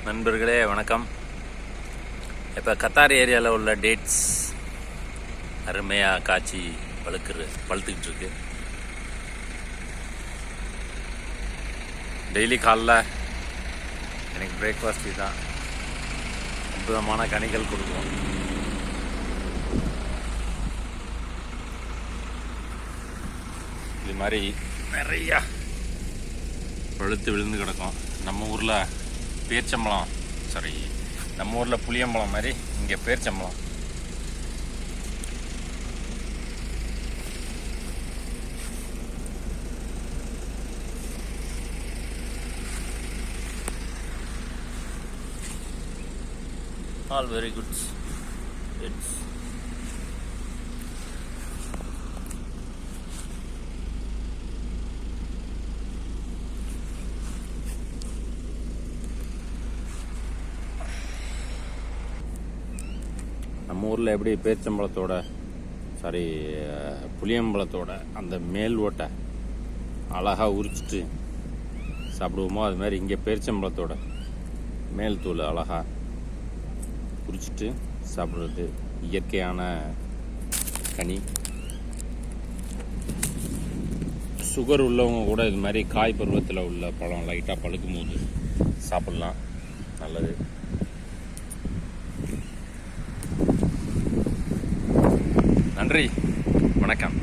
நண்பர்களே வணக்கம். இப்போ கத்தார் ஏரியாவில் உள்ள டேட்ஸ் அருமையாக காய்ச்சி பழுத்துக்கிட்டு இருக்கு. டெய்லி காலைல எனக்கு பிரேக்ஃபாஸ்ட் தான் அற்புதமான கனிகள் கொடுக்கும். இது மாதிரி நிறையா பழுத்து விழுந்து கிடக்கும். நம்ம ஊரில் பேர்ச்சம்பழம் நம்ம ஊரில் புளியம்பழம் மாதிரி இங்கே பேர்ச்சம்பழம். All very good. It's நம்ம ஊரில் எப்படி பேர்ச்சம்பழத்தோட புளியம்பழத்தோட அந்த மேல் ஓட்டை அழகாக உரிச்சிட்டு சாப்பிடுவோமோ அது மாதிரி இங்கே பேர்ச்சம்பழத்தோட மேல் தூள் அழகாக உரிச்சிட்டு சாப்பிட்றது இயற்கையான கனி. சுகர் உள்ளவங்க கூட இது மாதிரி காய் பருவத்தில் உள்ள பழம் லைட்டாக பழுக்கும் போது சாப்பிட்லாம், நல்லது. நன்றி, வணக்கம்.